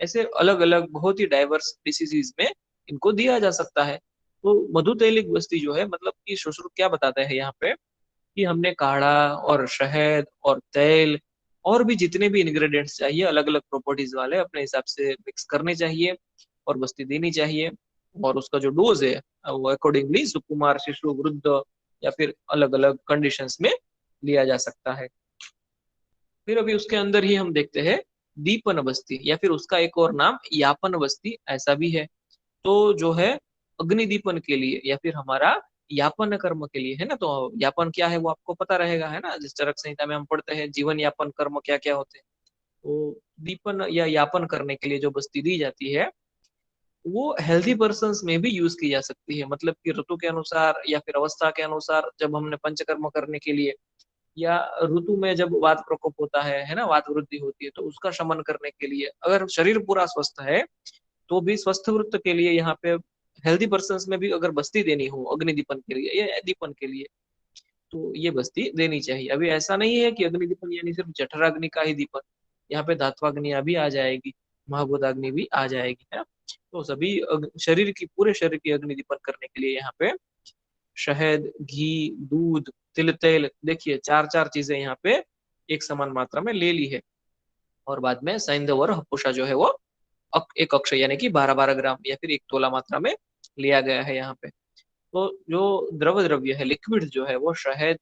ऐसे अलग अलग बहुत ही डाइवर्स डिसीजेज में इनको दिया जा सकता है। तो मधुतैलिक बस्ती जो है, मतलब कि सुश्रुत क्या बताता है यहाँ पे कि हमने काढ़ा और शहद और तेल और भी जितने भी इंग्रेडिएंट्स चाहिए अलग अलग प्रॉपर्टीज वाले अपने हिसाब से मिक्स करने चाहिए और बस्ती देनी चाहिए। और उसका जो डोज है वो अकॉर्डिंगली सुकुमार, शिशु, वृद्ध या फिर अलग अलग कंडीशंस में लिया जा सकता है। फिर अभी उसके अंदर ही हम देखते हैं दीपन बस्ती, या फिर उसका एक और नाम यापन बस्ती ऐसा भी है। तो जो है अग्निदीपन के लिए या फिर हमारा यापन कर्म के लिए है ना। तो यापन क्या है वो आपको पता रहेगा है ना, जिस चरक संहिता में हम पढ़ते हैं जीवन यापन कर्म क्या क्या होते हैं। तो दीपन या यापन करने के लिए जो बस्ती दी जाती है वो हेल्थी पर्सन्स में भी यूज की जा सकती है। मतलब कि ऋतु के अनुसार या फिर अवस्था के अनुसार जब हमने पंचकर्म करने के लिए, या ऋतु में जब वात प्रकोप होता है ना, वात वृद्धि होती है, तो उसका शमन करने के लिए, अगर शरीर पूरा स्वस्थ है तो भी स्वस्थ वृत्त के लिए यहाँ पे हेल्दी पर्सन्स में भी अगर बस्ती देनी हो अग्निदीपन के लिए या दीपन के लिए, तो ये बस्ती देनी चाहिए। अभी ऐसा नहीं है कि अग्निदीपन यानी सिर्फ जठराग्नि का ही दीपन, यहाँ पे धात्वाग्नि भी आ जाएगी, महाभूताग्नि भी आ जाएगी है ना। तो सभी शरीर की, पूरे शरीर की अग्निदीपन करने के लिए यहाँ पे शहद, घी, दूध, तिल तेल, देखिए चार चार चीजें यहाँ पे एक समान मात्रा में ले ली है। और बाद में सैंधव और हपुषा जो है वो एक अक्षय यानी कि 12-12 ग्राम या फिर 1 तोला मात्रा में लिया गया है यहाँ पे। तो जो द्रव द्रव्य है, लिक्विड जो है, वो शहद,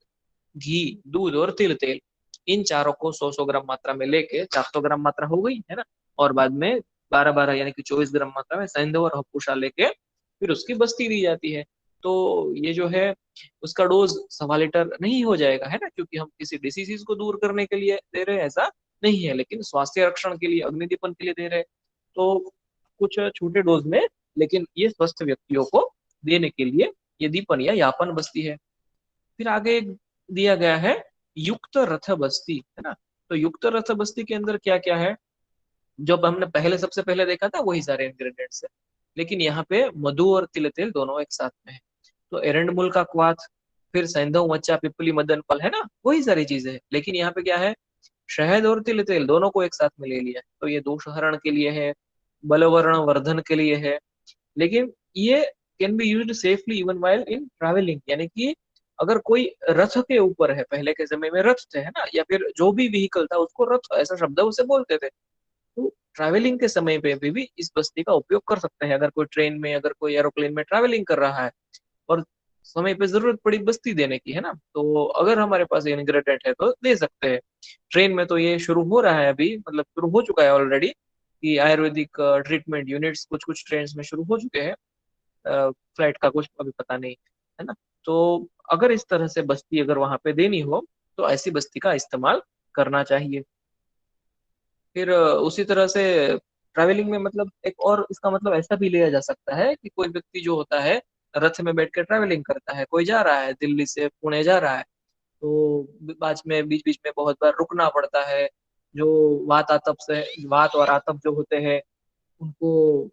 घी, दूध और तिल तेल, इन चारों को 100-100 ग्राम मात्रा में लेके 400 ग्राम मात्रा हो गई है ना। और बाद में 12-12 यानी कि 24 ग्राम मात्रा में सैंधव और हपुषा लेके फिर उसकी बस्ती दी जाती है। तो ये जो है उसका डोज 1.25 लीटर नहीं हो जाएगा है ना, क्योंकि हम किसी डिसीज को दूर करने के लिए दे रहे हैं ऐसा नहीं है, लेकिन स्वास्थ्य रक्षण के लिए, अग्निदीपन के लिए दे रहे हैं। तो कुछ छोटे डोज में, लेकिन ये स्वस्थ व्यक्तियों को देने के लिए ये दीपन या यापन बस्ती है। फिर आगे दिया गया है युक्त रथ बस्ती है ना। तो युक्त रथ बस्ती के अंदर क्या क्या है? जो हमने पहले सबसे पहले देखा था वही सारे इंग्रेडिएंट्स है, लेकिन यहाँ पे मधु और तिल तेल दोनों एक साथ में है। तो एरंड मूल का क्वाथ, फिर सैंधव, मच्चा, पिपली, मदन फल है ना, वही सारी चीजें है। लेकिन यहाँ पे क्या है? शहद और तिल तेल दोनों को एक साथ में ले लिया। तो ये दोषहरण के लिए है, बलवर्ण वर्धन के लिए है। लेकिन ये can be used safely even while in travelling, यानी कि अगर कोई रथ के ऊपर है, पहले के समय में रथ थे है ना, या फिर जो भी व्हीकल था उसको रथ ऐसा शब्द उसे बोलते थे। तो ट्रैवलिंग के समय पे भी इस बस्ती का उपयोग कर सकते हैं। अगर कोई ट्रेन में, अगर कोई एरोप्लेन में ट्रैवलिंग कर रहा है और समय पे जरूरत पड़ी बस्ती देने की है ना, तो अगर हमारे पास इंग्रेडिएंट है तो दे सकते हैं। ट्रेन में तो ये शुरू हो रहा है अभी, मतलब शुरू हो चुका है ऑलरेडी, कि आयुर्वेदिक ट्रीटमेंट यूनिट्स कुछ कुछ ट्रेन में शुरू हो चुके हैं। फ्लाइट का कुछ अभी पता नहीं है ना। तो अगर इस तरह से बस्ती अगर वहां पे देनी हो तो ऐसी बस्ती का इस्तेमाल करना चाहिए। फिर उसी तरह से ट्रैवलिंग में, मतलब एक और इसका मतलब ऐसा भी लिया जा सकता है कि कोई व्यक्ति जो होता है रथ में बैठ कर ट्रैवलिंग करता है, कोई जा रहा है दिल्ली से पुणे जा रहा है, तो बीच बीच में बहुत बार रुकना पड़ता है। जो वात आतप से, वात और आतप जो होते हैं उनको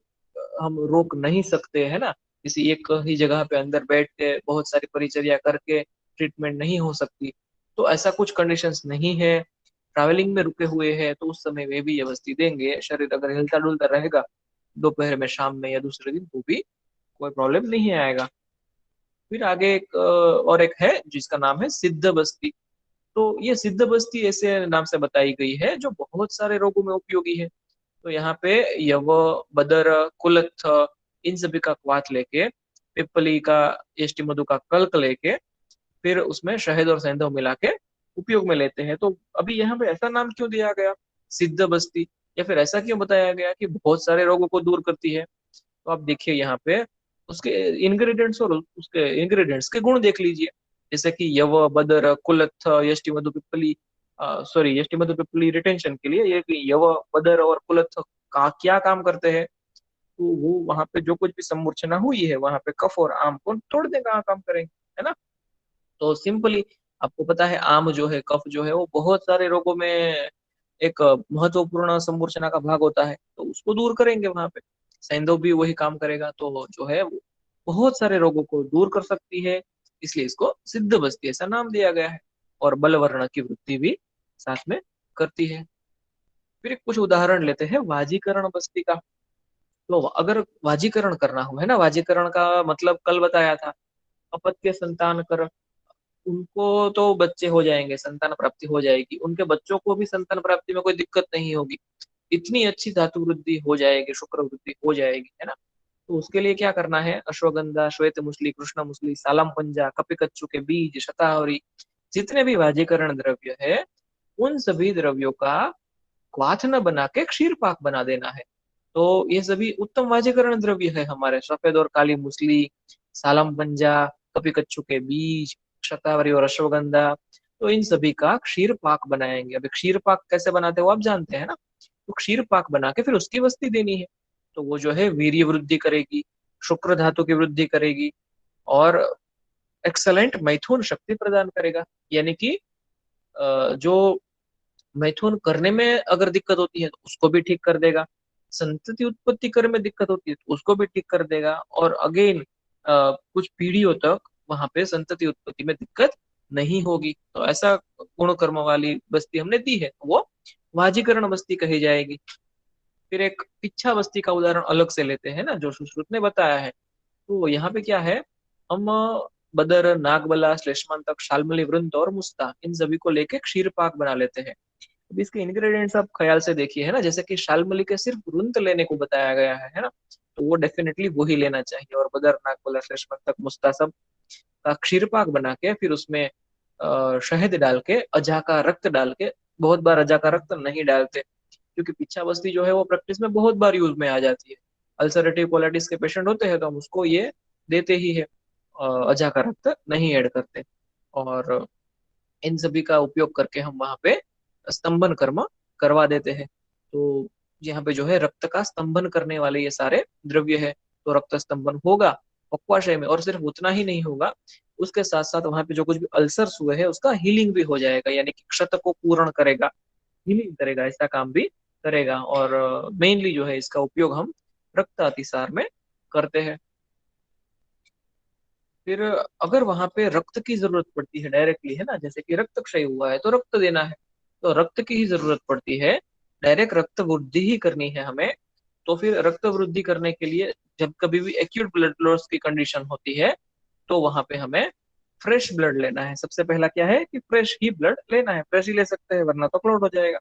हम रोक नहीं सकते है ना। किसी एक ही जगह पे अंदर बैठ के बहुत सारी परिचर्या करके ट्रीटमेंट नहीं हो सकती। तो ऐसा कुछ कंडीशंस नहीं है, ट्रैवलिंग में रुके हुए हैं तो उस समय वे भी ये बस्ती देंगे। शरीर अगर हिलता डुलता रहेगा दोपहर में, शाम में या दूसरे दिन, तो भी कोई प्रॉब्लम नहीं आएगा। फिर आगे एक और एक है जिसका नाम है सिद्ध बस्ती। तो ये सिद्ध बस्ती ऐसे नाम से बताई गई है जो बहुत सारे रोगों में उपयोगी है। तो यहाँ पे यव, बदर, कुलथ, इन सभी का क्वाथ लेके पिपली का, यष्टि मधु का कल्क लेके फिर उसमें शहद और सेंधव मिला के उपयोग में लेते हैं। तो अभी यहाँ पे ऐसा नाम क्यों दिया गया सिद्ध बस्ती, या फिर ऐसा क्यों बताया गया कि बहुत सारे रोगों को दूर करती है? तो आप देखिए यहाँ पे उसके इंग्रेडिएंट्स और उसके इंग्रेडिएंट्स के गुण देख लीजिए। जैसे कि यव, बदर, कुलथ, यष्टि मधु पिप्पली, सॉरी यष्टि मधु पिप्पली रिटेंशन के लिए ये यव, बदर और कुलथ का क्या काम करते हैं? तो वो वहां पे जो कुछ भी सम्मूर्छना हुई है वहां पे कफ और आम को तोड़ने का काम करेंगे, है ना। तो सिंपली आपको पता है आम जो है, कफ जो है, वो बहुत सारे रोगों में एक महत्वपूर्ण सम्मूर्छना का भाग होता है, तो उसको दूर करेंगे वहां पे। सैंधव भी वही काम करेगा, तो जो है वो बहुत सारे रोगों को दूर कर सकती है, इसलिए इसको सिद्ध बस्ती ऐसा नाम दिया गया है। और बलवर्ण की वृद्धि भी साथ में करती है। फिर कुछ उदाहरण लेते हैं वाजीकरण बस्ती का। तो अगर वाजीकरण करना हो, है ना, वाजीकरण का मतलब कल बताया था, अपत्य संतान कर, उनको तो बच्चे हो जाएंगे, संतान प्राप्ति हो जाएगी, उनके बच्चों को भी संतान प्राप्ति में कोई दिक्कत नहीं होगी, इतनी अच्छी धातु वृद्धि हो जाएगी, शुक्र वृद्धि हो जाएगी, है ना। तो उसके लिए क्या करना है, अश्वगंधा, श्वेत मुसली, कृष्ण मुसली, सालम पंजा, कपिकच्चू के बीज, शतावरी, जितने भी वाजीकरण द्रव्य है उन सभी द्रव्यों का क्वाथन बना के क्षीर पाक बना देना है। तो ये सभी उत्तम वाजीकरण द्रव्य है हमारे, सफेद और काली मूसली, सालम पंजा, कपी कच्चू के बीज, शतावरी और अश्वगंधा, तो इन सभी का क्षीर पाक बनाएंगे। अभी क्षीर पाक कैसे बनाते हो आप जानते हैं ना। तो क्षीर पाक बना के फिर उसकी वस्ती देनी है। तो वो जो है वीर्य वृद्धि करेगी, शुक्र धातु की वृद्धि करेगी, और एक्सलेंट मैथुन शक्ति प्रदान करेगा। यानी कि जो मैथुन करने में अगर दिक्कत होती है तो उसको भी ठीक कर देगा, संतति उत्पत्ति करने में दिक्कत होती है तो उसको भी ठीक कर देगा, और अगेन कुछ पीढ़ियों तक वहां पे संतति उत्पत्ति में दिक्कत नहीं होगी। तो ऐसा गुण कर्म वाली बस्ती हमने दी है, तो वो वाजीकरण बस्ती कही जाएगी। फिर एक इच्छा बस्ती का उदाहरण अलग से लेते हैं ना, जो सुश्रुत ने बताया है। तो यहाँ पे क्या है, हम बदर, नागबला, श्लेष्मांतक, शाल्मली, वृंत और मुस्ता, इन सभी को लेके क्षीर पाक बना लेते हैं। अब इसके इंग्रेडिएंट्स आप ख्याल से देखिए, है ना, जैसे कि शालमली के सिर्फ रुंत लेने को बताया गया है ना, तो वो डेफिनेटली वही लेना चाहिए। और बदर, नागपुला, शेषमंतक, मुस्ता सब का क्षीर पाक बना के फिर उसमें शहद डाल के, अजा का रक्त डाल के, बहुत बार अजा का रक्त नहीं डालते क्योंकि पिछा बस्ती जो है वो प्रैक्टिस में बहुत बार यूज में आ जाती है। अल्सरेटिव कोलाइटिस के पेशेंट होते हैं तो हम उसको ये देते ही है, अजा का रक्त नहीं ऐड करते। और इन सभी का उपयोग करके हम वहां पे स्तंभन कर्म करवा देते हैं। तो यहाँ पे जो है रक्त का स्तंभन करने वाले ये सारे द्रव्य है, तो रक्त स्तंभन होगा पक्वाशय में। और सिर्फ उतना ही नहीं होगा, उसके साथ साथ वहां पे जो कुछ भी अल्सर्स हुए हैं उसका हीलिंग भी हो जाएगा, यानी कि क्षत को पूर्ण करेगा, हीलिंग करेगा, ऐसा काम भी करेगा। और मेनली जो है इसका उपयोग हम रक्त अतिसार में करते हैं। फिर अगर वहां पे रक्त की जरूरत पड़ती है डायरेक्टली, है ना, जैसे कि रक्त क्षय हुआ है तो रक्त देना है, तो रक्त की ही जरूरत पड़ती है, डायरेक्ट रक्त वृद्धि ही करनी है हमें। तो फिर रक्त वृद्धि करने के लिए जब कभी भी एक्यूट ब्लड लॉस की कंडीशन होती है तो वहां पे हमें फ्रेश ब्लड लेना है। सबसे पहला क्या है कि फ्रेश ही ब्लड लेना है, फ्रेश ही ले सकते हैं वरना तो क्लॉट हो जाएगा।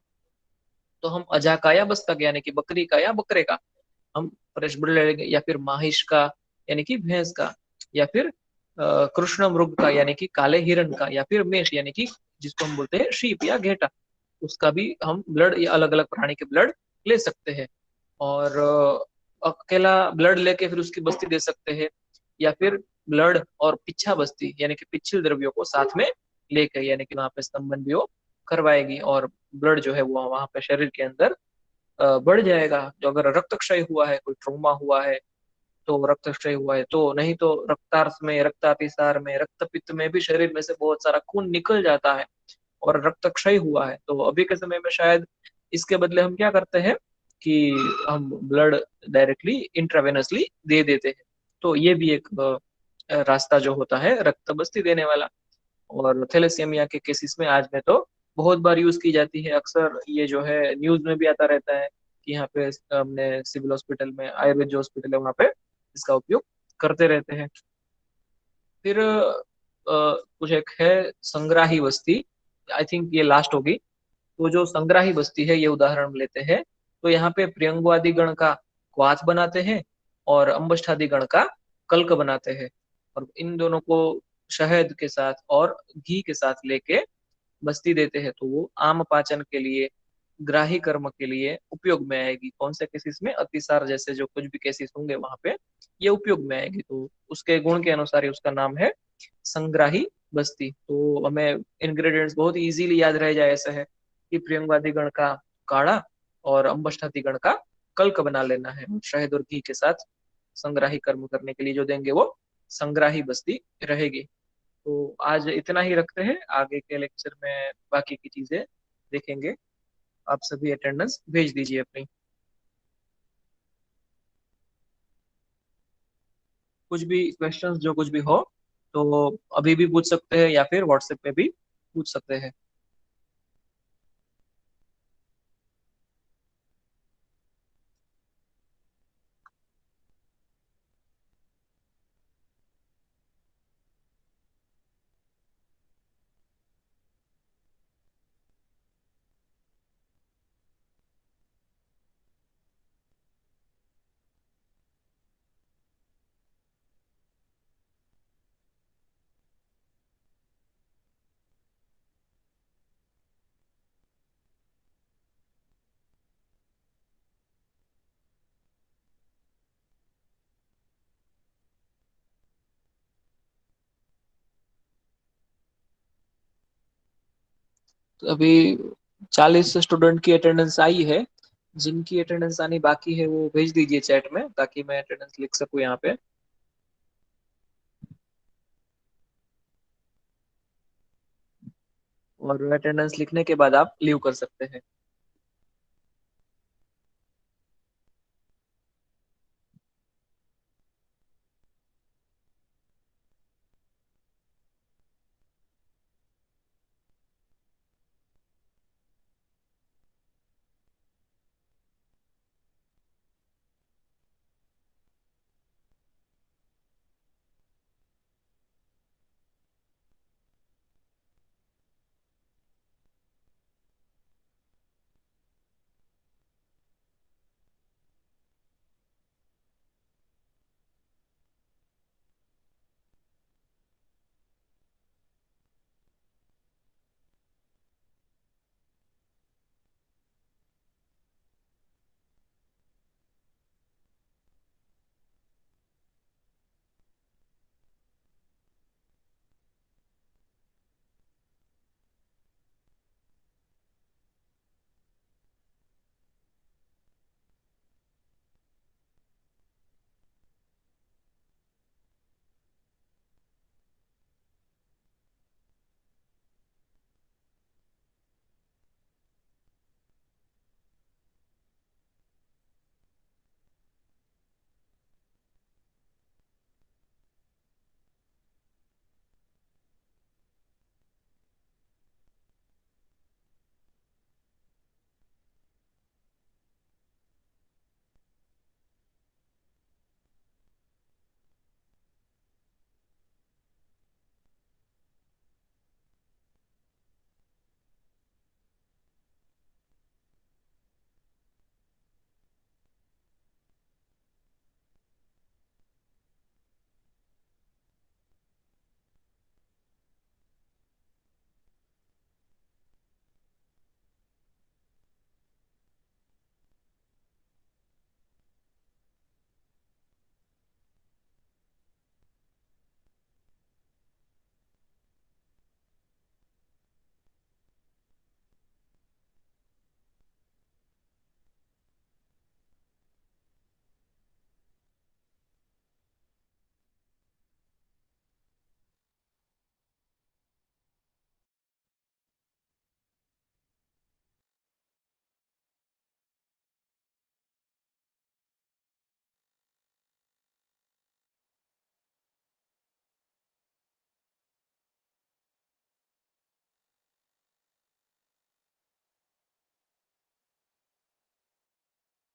तो हम अजा का या बस्तक यानी कि बकरी का या बकरे का हम फ्रेश ब्लड लेंगे, या फिर माहिश का यानी कि भैंस का, या फिर कृष्ण मृग का यानी कि काले हिरण का, या फिर मेष यानी कि जिसको हम बोलते हैं शीप या घेटा, उसका भी हम ब्लड या अलग अलग प्राणी के ब्लड ले सकते हैं। और अकेला ब्लड लेके फिर उसकी बस्ती दे सकते हैं, या फिर ब्लड और पिच्छा बस्ती यानी कि पिछले द्रव्यों को साथ में लेके, यानी कि वहां पे स्तंभन भी वो करवाएगी, और ब्लड जो है वो वहां पे शरीर के अंदर बढ़ जाएगा। जो अगर रक्त क्षय हुआ है, कोई ट्रोमा हुआ है, तो रक्त क्षय हुआ है, तो नहीं तो रक्तार्थ में, रक्तातिसार में, रक्तपित्त में भी शरीर में से बहुत सारा खून निकल जाता है और रक्त क्षय हुआ है, तो अभी के समय में शायद इसके बदले हम क्या करते हैं कि हम ब्लड डायरेक्टली इंट्रावेनसली दे देते हैं। तो ये भी एक रास्ता जो होता है रक्त बस्ती देने वाला। और थैलेसीमिया के केसेस में आज में तो बहुत बार यूज की जाती है, अक्सर ये जो है न्यूज में भी आता रहता है कि यहाँ पे हमने सिविल हॉस्पिटल में, आयुर्वेद जो हॉस्पिटल है वहाँ पे इसका उपयोग करते रहते हैं। फिर कुछ एक है संग्राही बस्ती, आई थिंक ये लास्ट होगी। तो जो संग्राही बस्ती है ये उदाहरण लेते हैं। तो यहाँ पे प्रियंगवादी गण का क्वाथ बनाते हैं और अंबष्ठादी गण का कल्क बनाते हैं, और इन दोनों को शहद के साथ और घी के साथ लेके बस्ती देते हैं, तो वो आम पाचन के लिए, ग्राही कर्म के लिए उपयोग में आएगी। कौन से केसेस में? अतिसार जैसे जो कुछ भी केसेस होंगे वहां पे ये उपयोग में आएगी। तो उसके गुण के अनुसार ही उसका नाम है संग्राही बस्ती। तो हमें इंग्रेडिएंट्स बहुत इजीली याद रह जाए, ऐसा है कि प्रियंगवादी गण का काढ़ा और अंबष्ठाती गण का कल्क बना लेना है, शहद और घी के साथ संग्राही कर्म करने के लिए जो देंगे वो संग्राही बस्ती रहेगी। तो आज इतना ही रखते हैं, आगे के लेक्चर में बाकी की चीजें देखेंगे। आप सभी अटेंडेंस भेज दीजिए अपनी। कुछ भी क्वेश्चंस जो कुछ भी हो तो अभी भी पूछ सकते हैं या फिर व्हाट्सएप पे भी पूछ सकते हैं। तो अभी 40 स्टूडेंट की अटेंडेंस आई है। जिनकी अटेंडेंस आनी बाकी है वो भेज दीजिए चैट में, ताकि मैं अटेंडेंस लिख सकूँ यहाँ पे। और अटेंडेंस लिखने के बाद आप लीव कर सकते हैं।